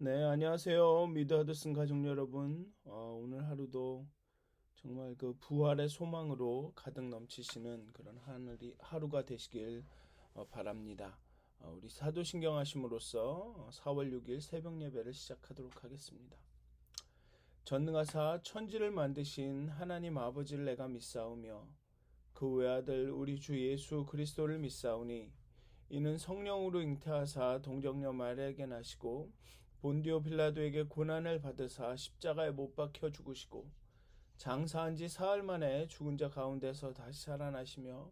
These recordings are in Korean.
네, 안녕하세요. 미드 하드슨 가족 여러분. 오늘 하루도 정말 그 부활의 소망으로 가득 넘치시는 그런 하루가 되시길 바랍니다. 우리 사도신경 하심으로써 4월 6일 새벽 예배를 시작하도록 하겠습니다. 전능하사 천지를 만드신 하나님 아버지를 내가 믿사오며 그 외아들 우리 주 예수 그리스도를 믿사오니 이는 성령으로 잉태하사 동정녀 마리아에게 나시고 본디오 빌라도에게 고난을 받으사 십자가에 못 박혀 죽으시고 장사한 지 사흘 만에 죽은 자 가운데서 다시 살아나시며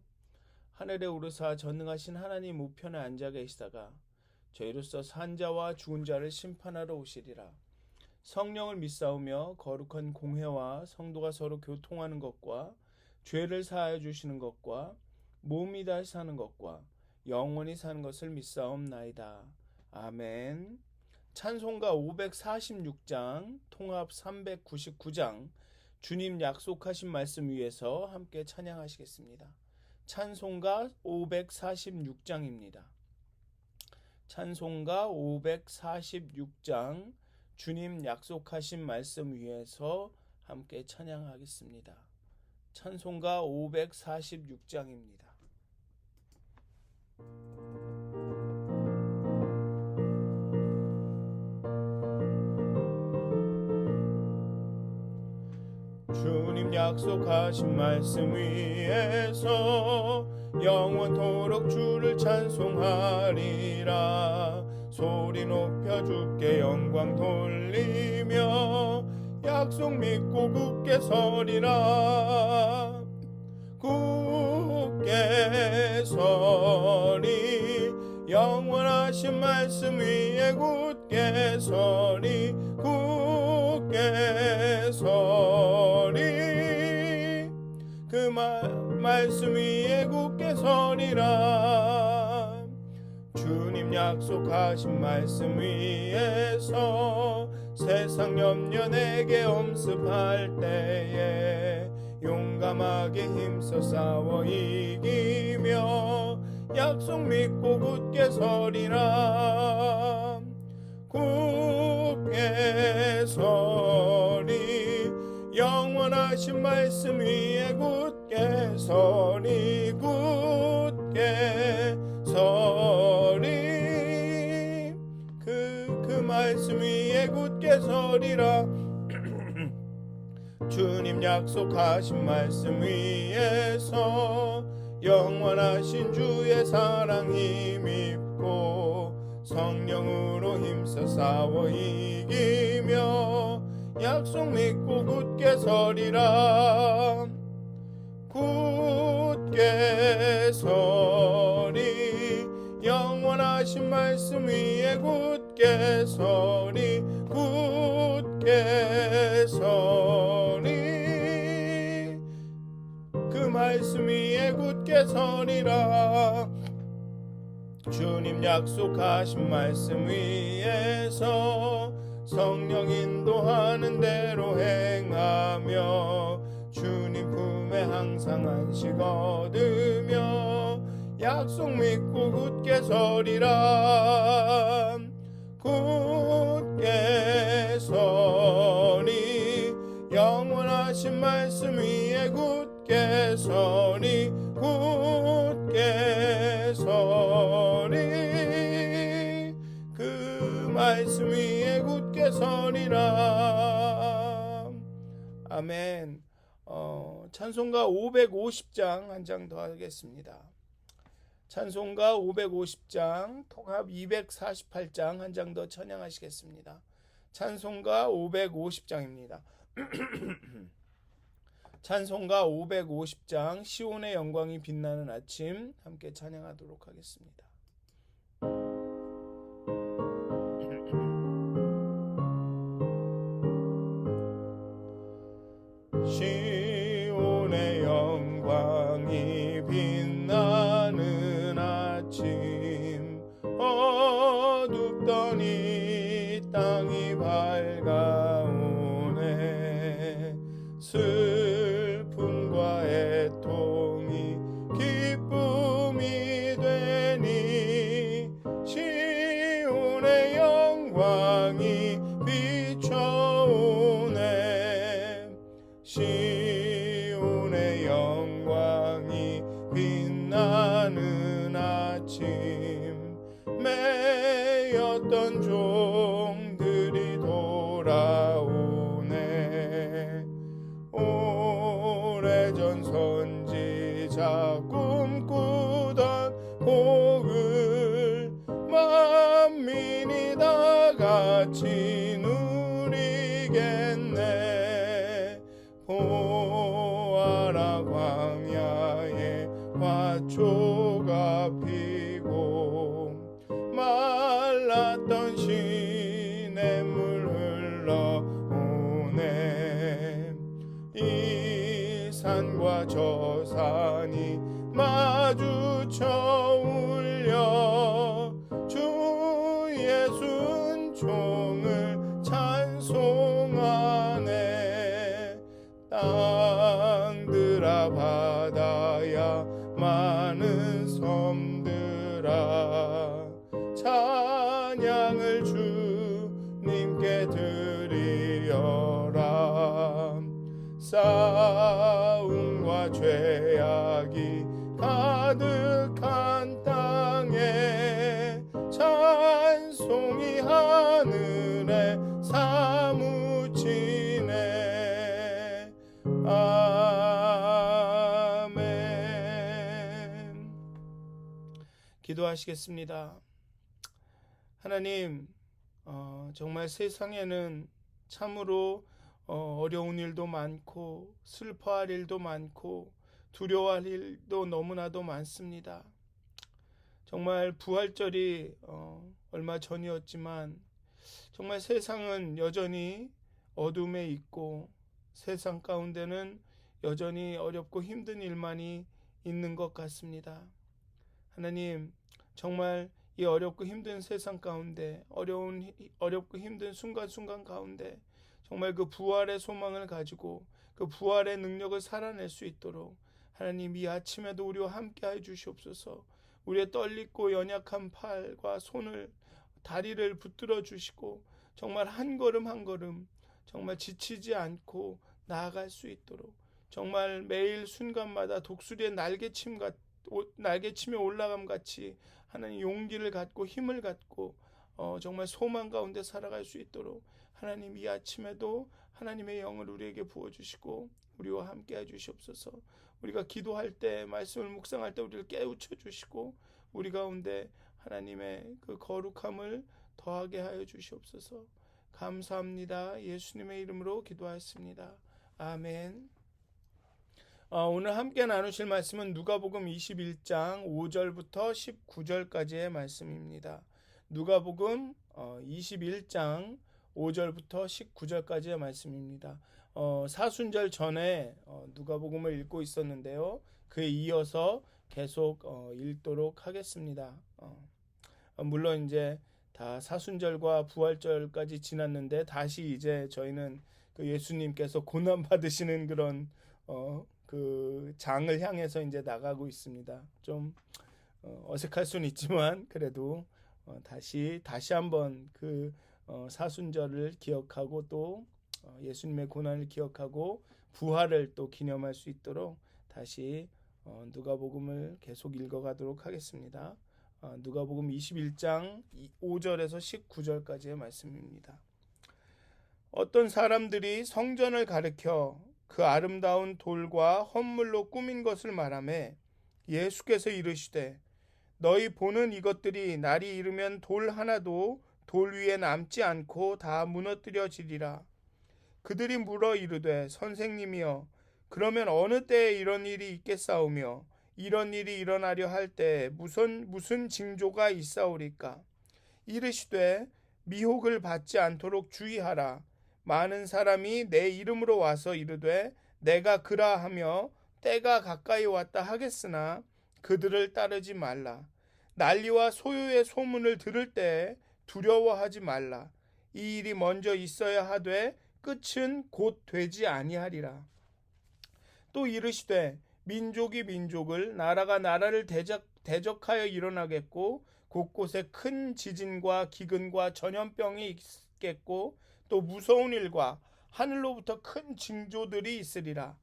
하늘에 오르사 전능하신 하나님 우편에 앉아 계시다가 저희로서 산 자와 죽은 자를 심판하러 오시리라. 성령을 믿사오며 거룩한 공회와 성도가 서로 교통하는 것과 죄를 사하여 주시는 것과 몸이 다시 사는 것과 영원히 사는 것을 믿사옵나이다. 아멘. 찬송가 546장, 통합 399장, 주님 약속하신 말씀 위에서 함께 찬양하시겠습니다. 찬송가 546장입니다. 찬송가 546장, 주님 약속하신 말씀 위에서 함께 찬양하겠습니다. 찬송가 546장입니다. 주님 약속하신 말씀 위에서 영원토록 주를 찬송하리라. 소리 높여 주께 영광 돌리며 약속 믿고 굳게 서리라. 굳게 서리 영원하신 말씀 위에 굳게 서리 굳게 서리 그 말씀 위에 굳게 서리라. 주님 약속하신 말씀 위에서 세상 염려 내게 엄습할 때에 용감하게 힘써 싸워 이기며 약속 믿고 굳게 서리라. 굳게 서리 영원하신 말씀 위에 굳게 서리 굳게 서리 그 말씀 위에 굳게 서리라. 주님 약속하신 말씀 위에서 영원하신 주의 사랑 힘입고 성령으로 힘써 싸워 이기며 약속 믿고 굳게 서리라. 굳게 서리 영원하신 말씀 위에 굳게 서리 굳게 서리 그 말씀 위에 굳게 서리라. 주님 약속하신 말씀 위에서 성령 인도하는 대로 행하며 주님 품에 항상 안식 얻으며 약속 믿고 굳게 서리라. 굳게 서리 영원하신 말씀 위에 굳게 서리 굳게 서리 그 말씀 위에 굳게 서리라. 아멘. 찬송가 550장 한 장 더 하겠습니다. 찬송가 550장, 통합 248장 한 장 더 찬양하시겠습니다. 찬송가 550장입니다. 찬송가 550장, 시온의 영광이 빛나는 아침 함께 찬양하도록 하겠습니다. 시온의 영광이 빛나는 아침 어둡던 이 땅이 밝아오네. 슬픔과 애통이 기쁨이 되니 시온의 영광이 아침 매였던 종들이 돌아오네. 오래전 선지자 꿈꾸던 복을 만민이 다 같이 누리겠네. 보아라 광야에 화초가 피고 말랐던 시냇물 흘러오네. 이 산과 저 산이 마주쳐 울려 주 예수 종을 찬송하네. 땅들아 바다야 많은 섬들아 찬양을 주님께 드리어라. 싸움과 죄악이 가득한 땅에 찬송이 하늘에 사무치네. 아멘. 기도하시겠습니다. 하나님, 정말 세상에는 참으로 어려운 일도 많고 슬퍼할 일도 많고 두려워할 일도 너무나도 많습니다. 정말 부활절이 얼마 전이었지만 정말 세상은 여전히 어둠에 있고 세상 가운데는 여전히 어렵고 힘든 일만이 있는 것 같습니다. 하나님, 정말 이 어렵고 힘든 세상 가운데 어렵고 힘든 순간순간 가운데 정말 그 부활의 소망을 가지고 그 부활의 능력을 살아낼 수 있도록 하나님 이 아침에도 우리와 함께해 주시옵소서. 우리의 떨리고 연약한 팔과 손을 다리를 붙들어 주시고 정말 한 걸음 한 걸음 정말 지치지 않고 나아갈 수 있도록 정말 매일 순간마다 독수리의 날개침에 올라감 같이 하나님 용기를 갖고 힘을 갖고 정말 소망 가운데 살아갈 수 있도록 하나님 이 아침에도 하나님의 영을 우리에게 부어주시고 우리와 함께 해주시옵소서. 우리가 기도할 때 말씀을 묵상할 때 우리를 깨우쳐 주시고 우리 가운데 하나님의 그 거룩함을 더하게 하여 주시옵소서. 감사합니다. 예수님의 이름으로 기도하였습니다. 아멘. 오늘 함께 나누실 말씀은 누가복음 21장 5절부터 19절까지의 말씀입니다. 누가복음 21장 5절부터 19절까지의 말씀입니다. 사순절 전에 누가복음을 읽고 있었는데요. 그에 이어서 계속 읽도록 하겠습니다. 물론 이제 다 사순절과 부활절까지 지났는데 다시 이제 저희는 그 예수님께서 고난 받으시는 그런 그 장을 향해서 이제 나가고 있습니다. 좀 어색할 수는 있지만 그래도 다시 한번 그 사순절을 기억하고 또 예수님의 고난을 기억하고 부활을 또 기념할 수 있도록 다시 누가복음을 계속 읽어가도록 하겠습니다. 누가복음 21장 5절에서 19절까지의 말씀입니다. 어떤 사람들이 성전을 가리켜 그 아름다운 돌과 헌물로 꾸민 것을 말하매 예수께서 이르시되 너희 보는 이것들이 날이 이르면 돌 하나도 돌 위에 남지 않고 다 무너뜨려지리라. 그들이 물어 이르되 선생님이여 그러면 어느 때에 이런 일이 있겠사오며 이런 일이 일어나려 할 때에 무슨 징조가 있사오리까? 이르시되 미혹을 받지 않도록 주의하라. 많은 사람이 내 이름으로 와서 이르되 내가 그라 하며 때가 가까이 왔다 하겠으나 그들을 따르지 말라. 난리와 소요의 소문을 들을 때에 두려워하지 말라. 이 일이 먼저 있어야 하되 끝은 곧 되지 아니하리라. 또 이르시되 민족이 민족을 나라가 나라를 대적하여 일어나겠고 곳곳에 큰 지진과 기근과 전염병이 있겠고 또 무서운 일과 하늘로부터 큰 징조들이 있으리라.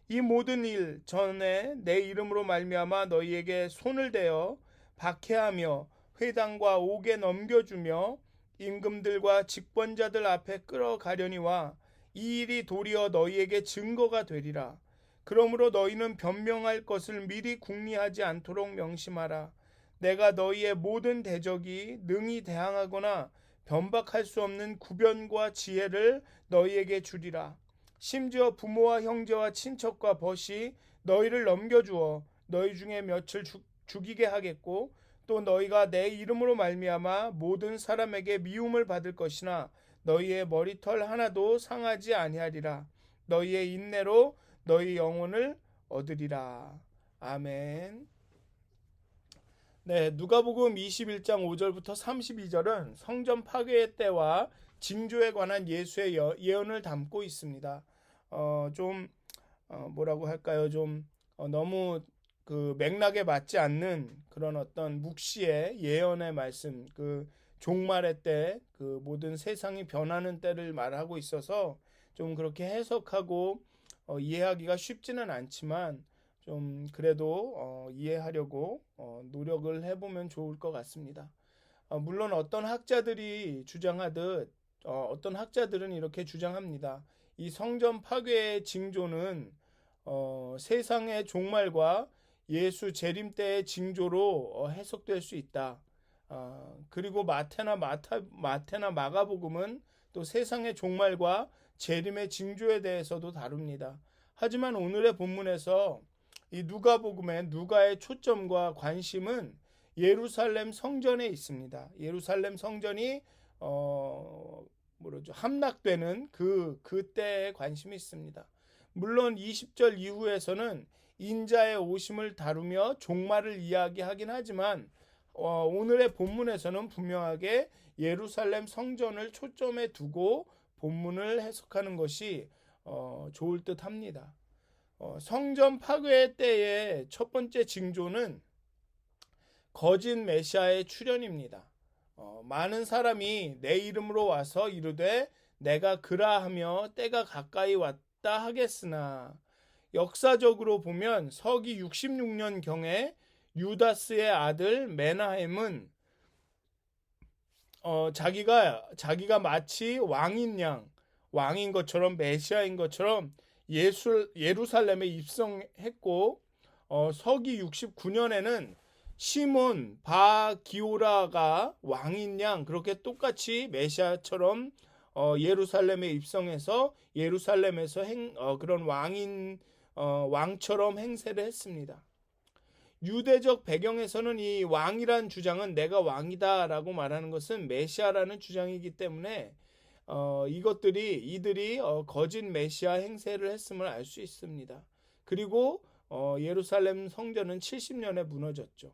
이 모든 일 전에 내 이름으로 말미암아 너희에게 손을 대어 박해하며 회당과 옥에 넘겨주며 임금들과 직권자들 앞에 끌어가려니와 이 일이 도리어 너희에게 증거가 되리라. 그러므로 너희는 변명할 것을 미리 궁리하지 않도록 명심하라. 내가 너희의 모든 대적이 능히 대항하거나 변박할 수 없는 구변과 지혜를 너희에게 주리라. 심지어 부모와 형제와 친척과 벗이 너희를 넘겨주어 너희 중에 몇을 죽이게 하겠고 또 너희가 내 이름으로 말미암아 모든 사람에게 미움을 받을 것이나 너희의 머리털 하나도 상하지 아니하리라. 너희의 인내로 너희 영혼을 얻으리라. 아멘. 네, 누가복음 21장 5절부터 32절은 성전 파괴의 때와 징조에 관한 예수의 예언을 담고 있습니다. 뭐라고 할까요? 너무 그 맥락에 맞지 않는 그런 어떤 묵시의 예언의 말씀, 그 종말의 때, 그 모든 세상이 변하는 때를 말하고 있어서 좀 그렇게 해석하고 이해하기가 쉽지는 않지만 좀 그래도 이해하려고 노력을 해보면 좋을 것 같습니다. 물론 어떤 학자들이 주장하듯 어떤 학자들은 이렇게 주장합니다. 이 성전 파괴의 징조는 세상의 종말과 예수 재림 때의 징조로 해석될 수 있다. 그리고 마태나 마가복음은 또 세상의 종말과 재림의 징조에 대해서도 다룹니다. 하지만 오늘의 본문에서 이 누가복음의 누가의 초점과 관심은 예루살렘 성전에 있습니다. 예루살렘 성전이 함락되는 그때에 관심이 있습니다. 물론 20절 이후에서는 인자의 오심을 다루며 종말을 이야기하긴 하지만 오늘의 본문에서는 분명하게 예루살렘 성전을 초점에 두고 본문을 해석하는 것이 좋을 듯 합니다. 성전 파괴 때의 첫 번째 징조는 거짓 메시아의 출현입니다. 많은 사람이 내 이름으로 와서 이르되 내가 그라하며 때가 가까이 왔다 하겠으나, 역사적으로 보면 서기 66년경에 유다스의 아들 메나헴은 자기가 마치 왕인 것처럼 메시아인 것처럼 예루살렘에 입성했고 서기 69년에는 시몬 바기오라가 왕인 양 그렇게 똑같이 메시아처럼 예루살렘에 입성해서 예루살렘에서 그런 왕처럼 행세를 했습니다. 유대적 배경에서는 이 왕이란 주장은 내가 왕이다라고 말하는 것은 메시아라는 주장이기 때문에 이들이 거짓 메시아 행세를 했음을 알 수 있습니다. 그리고 예루살렘 성전은 70년에 무너졌죠.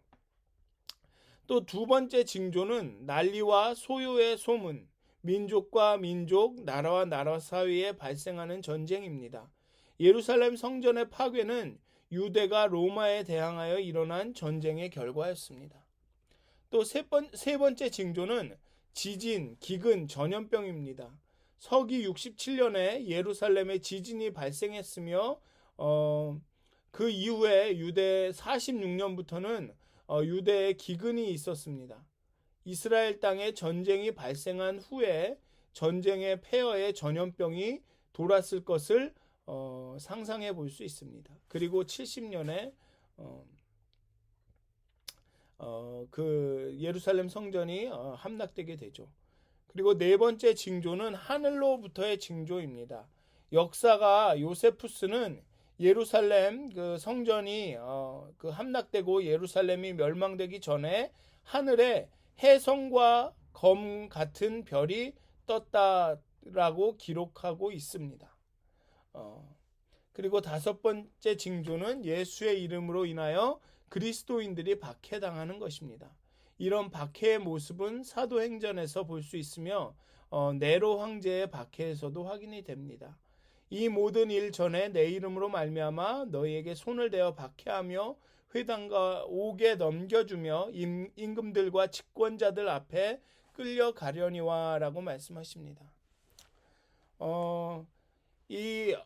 또 두 번째 징조는 난리와 소요의 소문, 민족과 민족, 나라와 나라 사이에 발생하는 전쟁입니다. 예루살렘 성전의 파괴는 유대가 로마에 대항하여 일어난 전쟁의 결과였습니다. 또 세 번째 징조는 지진, 기근, 전염병입니다. 서기 67년에 예루살렘에 지진이 발생했으며 그 이후에 유대 46년부터는 유대에 기근이 있었습니다. 이스라엘 땅에 전쟁이 발생한 후에 전쟁의 폐허에 전염병이 돌았을 것을 상상해 볼 수 있습니다. 그리고 70년에 그 예루살렘 성전이 함락되게 되죠. 그리고 네 번째 징조는 하늘로부터의 징조입니다. 역사가 요세푸스는 예루살렘 그 성전이 그 함락되고 예루살렘이 멸망되기 전에 하늘에 해성과 검 같은 별이 떴다라고 기록하고 있습니다. 그리고 다섯 번째 징조는 예수의 이름으로 인하여 그리스도인들이 박해당하는 것입니다. 이런 박해의 모습은 사도행전에서 볼 수 있으며 네로 황제의 박해에서도 확인이 됩니다. 이 모든 일 전에 내 이름으로 말미암아 너희에게 손을 대어 박해하며 회당과 옥에 넘겨주며 임금들과 직권자들 앞에 끌려가려니와 라고 말씀하십니다. 이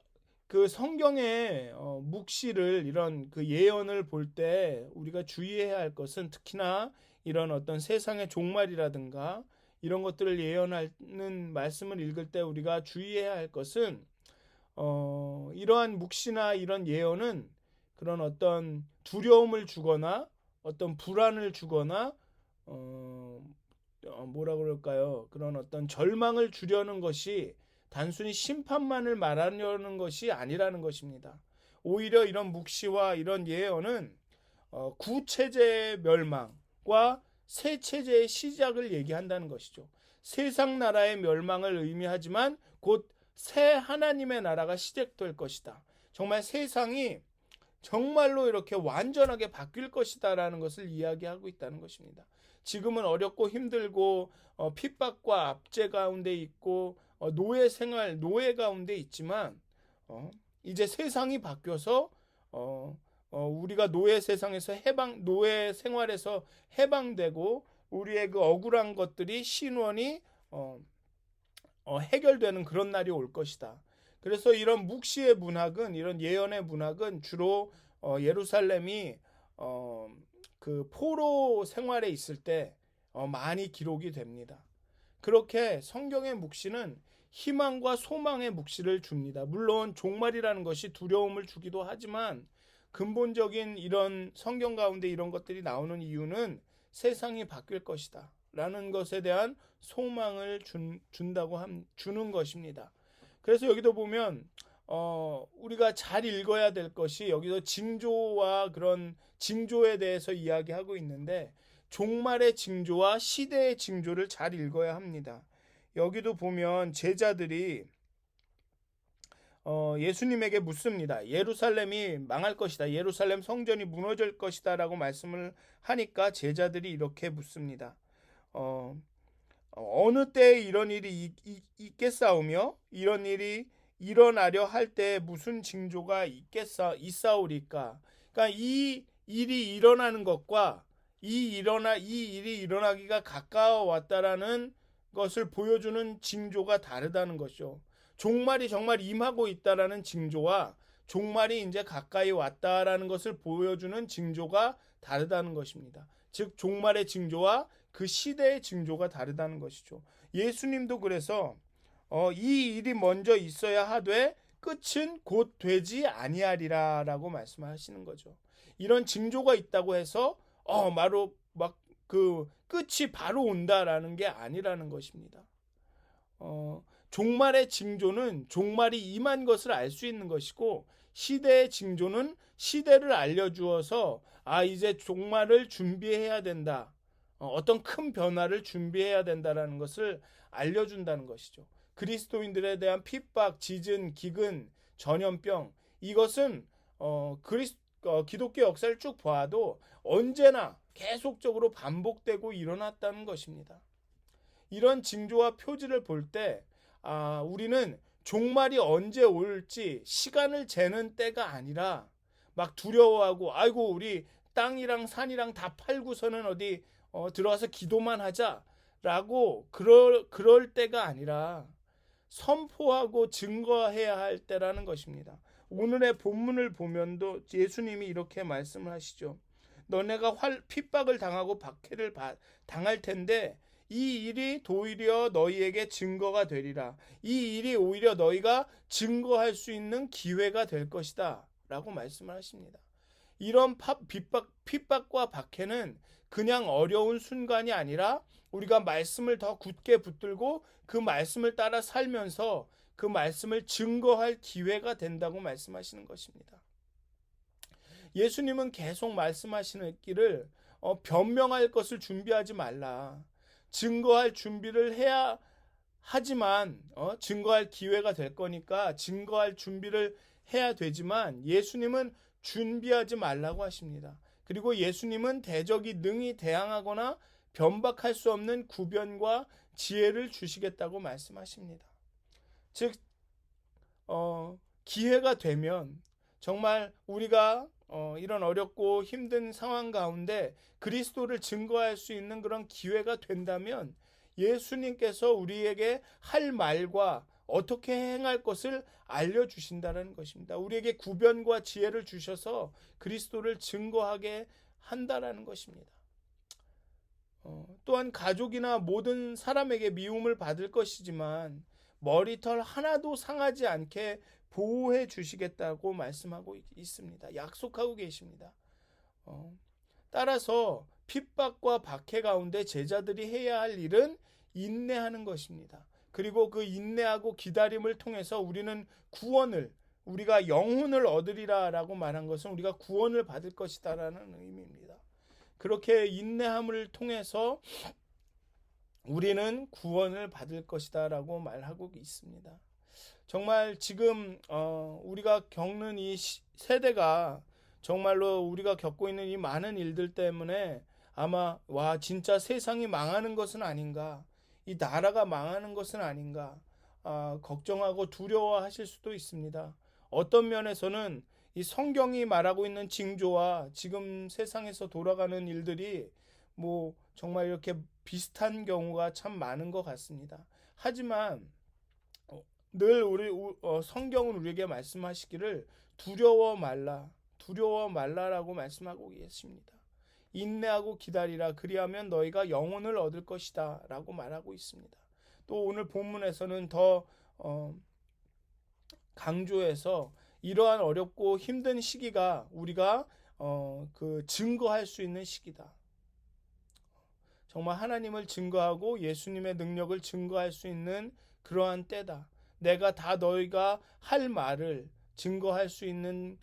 그 성경의 묵시를 이런 그 예언을 볼 때 우리가 주의해야 할 것은 특히나 이런 어떤 세상의 종말이라든가 이런 것들을 예언하는 말씀을 읽을 때 우리가 주의해야 할 것은 이러한 묵시나 이런 예언은 그런 어떤 두려움을 주거나 어떤 불안을 주거나 뭐라 그럴까요? 그런 어떤 절망을 주려는 것이 단순히 심판만을 말하려는 것이 아니라는 것입니다. 오히려 이런 묵시와 이런 예언은 구체제의 멸망과 새 체제의 시작을 얘기한다는 것이죠. 세상 나라의 멸망을 의미하지만 곧 새 하나님의 나라가 시작될 것이다. 정말 세상이 정말로 이렇게 완전하게 바뀔 것이다라는 것을 이야기하고 있다는 것입니다. 지금은 어렵고 힘들고 핍박과 압제 가운데 있고 노예 생활, 노예 가운데 있지만 이제 세상이 바뀌어서 우리가 노예 세상에서 노예 생활에서 해방되고 우리의 그 억울한 것들이 신원이 해결되는 그런 날이 올 것이다. 그래서 이런 묵시의 문학은 이런 예언의 문학은 주로 예루살렘이 그 포로 생활에 있을 때 많이 기록이 됩니다. 그렇게 성경의 묵시는 희망과 소망의 묵시를 줍니다. 물론 종말이라는 것이 두려움을 주기도 하지만 근본적인 이런 성경 가운데 이런 것들이 나오는 이유는 세상이 바뀔 것이다 라는 것에 대한 소망을 주는 것입니다. 그래서 여기도 보면 우리가 잘 읽어야 될 것이 여기서 징조와 그런 징조에 대해서 이야기하고 있는데 종말의 징조와 시대의 징조를 잘 읽어야 합니다. 여기도 보면 제자들이 예수님에게 묻습니다. 예루살렘이 망할 것이다. 예루살렘 성전이 무너질 것이다 라고 말씀을 하니까 제자들이 이렇게 묻습니다. 어느 때에 이런 일이 있겠사오며 이런 일이 일어나려 할 때 무슨 징조가 있사오리까. 그러니까 이 일이 일어나는 것과 이 일이 일어나기가 가까워 왔다라는 것을 보여주는 징조가 다르다는 것이죠. 종말이 정말 임하고 있다라는 징조와 종말이 이제 가까이 왔다라는 것을 보여주는 징조가 다르다는 것입니다. 즉 종말의 징조와 그 시대의 징조가 다르다는 것이죠. 예수님도 그래서 이 일이 먼저 있어야 하되 끝은 곧 되지 아니하리라라고 말씀하시는 거죠. 이런 징조가 있다고 해서 바로 막 그 끝이 바로 온다라는 게 아니라는 것입니다. 종말의 징조는 종말이 임한 것을 알 수 있는 것이고 시대의 징조는 시대를 알려주어서 이제 종말을 준비해야 된다. 어떤 큰 변화를 준비해야 된다라는 것을 알려준다는 것이죠. 그리스도인들에 대한 핍박, 지진, 기근, 전염병 이것은 기독교 역사를 쭉 봐도 언제나 계속적으로 반복되고 일어났다는 것입니다. 이런 징조와 표지를 볼 때 우리는 종말이 언제 올지 시간을 재는 때가 아니라 막 두려워하고 아이고 우리 땅이랑 산이랑 다 팔고서는 어디 들어와서 기도만 하자라고 그럴 때가 아니라 선포하고 증거해야 할 때라는 것입니다. 오늘의 본문을 보면도 예수님이 이렇게 말씀을 하시죠. 너네가 핍박을 당하고 박해를 당할 텐데 이 일이 도리어 너희에게 증거가 되리라. 이 일이 오히려 너희가 증거할 수 있는 기회가 될 것이다 라고 말씀을 하십니다. 이런 핍박과 박해는 그냥 어려운 순간이 아니라 우리가 말씀을 더 굳게 붙들고 그 말씀을 따라 살면서 그 말씀을 증거할 기회가 된다고 말씀하시는 것입니다. 예수님은 계속 말씀하시기를 변명할 것을 준비하지 말라. 증거할 준비를 해야 하지만 증거할 기회가 될 거니까 증거할 준비를 해야 되지만 예수님은 준비하지 말라고 하십니다. 그리고 예수님은 대적이 능히 대항하거나 변박할 수 없는 구변과 지혜를 주시겠다고 말씀하십니다. 즉 기회가 되면 정말 우리가 이런 어렵고 힘든 상황 가운데 그리스도를 증거할 수 있는 그런 기회가 된다면 예수님께서 우리에게 할 말과 어떻게 행할 것을 알려주신다는 것입니다. 우리에게 구변과 지혜를 주셔서 그리스도를 증거하게 한다라는 것입니다. 또한 가족이나 모든 사람에게 미움을 받을 것이지만 머리털 하나도 상하지 않게 보호해 주시겠다고 말씀하고 있습니다. 약속하고 계십니다. 따라서 핍박과 박해 가운데 제자들이 해야 할 일은 인내하는 것입니다. 그리고 그 인내하고 기다림을 통해서 우리는 우리가 영혼을 얻으리라 라고 말한 것은 우리가 구원을 받을 것이다 라는 의미입니다. 그렇게 인내함을 통해서 우리는 구원을 받을 것이다 라고 말하고 있습니다. 정말 지금 우리가 겪는 이 세대가 정말로 우리가 겪고 있는 이 많은 일들 때문에 아마 진짜 세상이 망하는 것은 아닌가, 이 나라가 망하는 것은 아닌가 걱정하고 두려워하실 수도 있습니다. 어떤 면에서는 이 성경이 말하고 있는 징조와 지금 세상에서 돌아가는 일들이 정말 이렇게 비슷한 경우가 참 많은 것 같습니다. 하지만 늘 성경은 우리에게 말씀하시기를 두려워 말라라고 말씀하고 계십니다. 인내하고 기다리라, 그리하면 너희가 영혼을 얻을 것이다 라고 말하고 있습니다. 또 오늘 본문에서는 더 강조해서 이러한 어렵고 힘든 시기가 우리가 증거할 수 있는 시기다. 정말 하나님을 증거하고 예수님의 능력을 증거할 수 있는 그러한 때다. 내가 다 너희가 할 말을 증거할 수 있는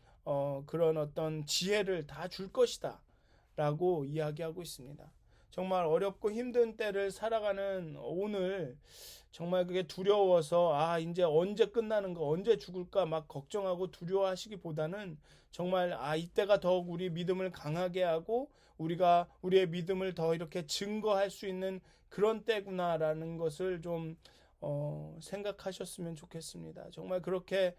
그런 어떤 지혜를 다 줄 것이다 라고 이야기하고 있습니다. 정말 어렵고 힘든 때를 살아가는 오늘 정말 그게 두려워서 이제 언제 끝나는 거, 언제 죽을까 막 걱정하고 두려워하시기보다는 정말 이때가 더욱 우리 믿음을 강하게 하고 우리가 우리의 믿음을 더 이렇게 증거할 수 있는 그런 때구나라는 것을 좀 생각하셨으면 좋겠습니다. 정말 그렇게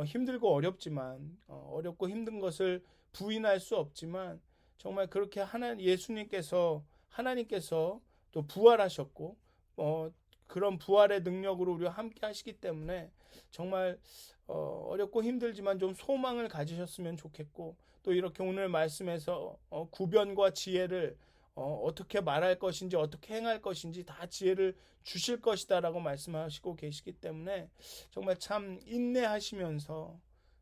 힘들고 어렵지만 어렵고 힘든 것을 부인할 수 없지만 정말 그렇게 하나님께서 또 부활하셨고 그런 부활의 능력으로 우리와 함께 하시기 때문에 정말 어렵고 힘들지만 좀 소망을 가지셨으면 좋겠고, 또 이렇게 오늘 말씀에서 구변과 지혜를 어떻게 말할 것인지 어떻게 행할 것인지 다 지혜를 주실 것이다 라고 말씀하시고 계시기 때문에 정말 참 인내하시면서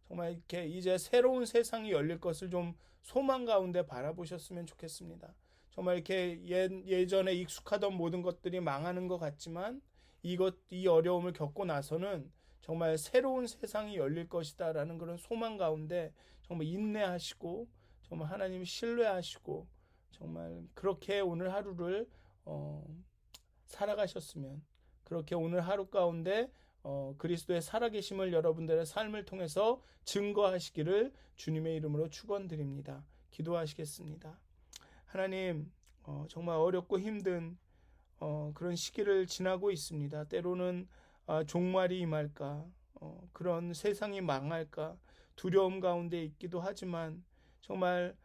정말 이렇게 이제 새로운 세상이 열릴 것을 좀 소망 가운데 바라보셨으면 좋겠습니다. 정말 이렇게 예전에 익숙하던 모든 것들이 망하는 것 같지만 이 어려움을 겪고 나서는 정말 새로운 세상이 열릴 것이다 라는 그런 소망 가운데 정말 인내하시고 정말 하나님 신뢰하시고 정말 그렇게 오늘 하루를 살아가셨으면, 그렇게 오늘 하루 가운데 그리스도의 살아계심을 여러분들의 삶을 통해서 증거하시기를 주님의 이름으로 축원드립니다. 기도하시겠습니다. 하나님, 정말 어렵고 힘든 그런 시기를 지나고 있습니다. 때로는 종말이 임할까, 그런 세상이 망할까 두려움 가운데 있기도 하지만 정말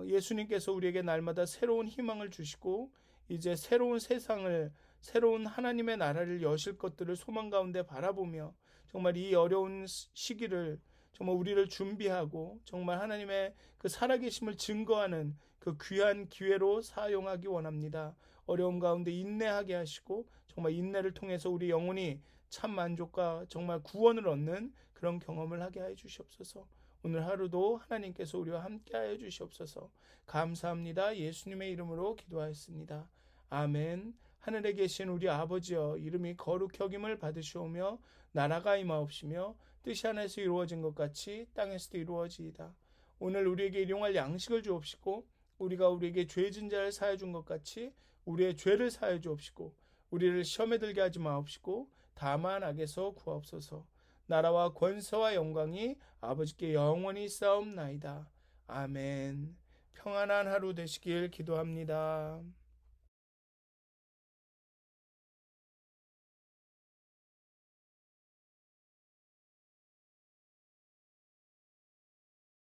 예수님께서 우리에게 날마다 새로운 희망을 주시고 이제 새로운 세상을, 새로운 하나님의 나라를 여실 것들을 소망 가운데 바라보며 정말 이 어려운 시기를 정말 우리를 준비하고 정말 하나님의 그 살아계심을 증거하는 그 귀한 기회로 사용하기 원합니다. 어려움 가운데 인내하게 하시고 정말 인내를 통해서 우리 영혼이 참 만족과 정말 구원을 얻는 그런 경험을 하게 해 주시옵소서. 오늘 하루도 하나님께서 우리와 함께 하여 주시옵소서. 감사합니다. 예수님의 이름으로 기도하였습니다. 아멘. 하늘에 계신 우리 아버지여, 이름이 거룩히 여김을 받으시오며 나라가 임하옵시며 뜻이 하늘에서 이루어진 것 같이 땅에서도 이루어지이다. 오늘 우리에게 일용할 양식을 주옵시고 우리가 우리에게 죄진 자를 사하여 준 것 같이 우리의 죄를 사하여 주옵시고 우리를 시험에 들게 하지 마옵시고 다만 악에서 구하옵소서. 나라와 권세와 영광이 아버지께 영원히 있사옵나이다. 아멘. 평안한 하루 되시길 기도합니다.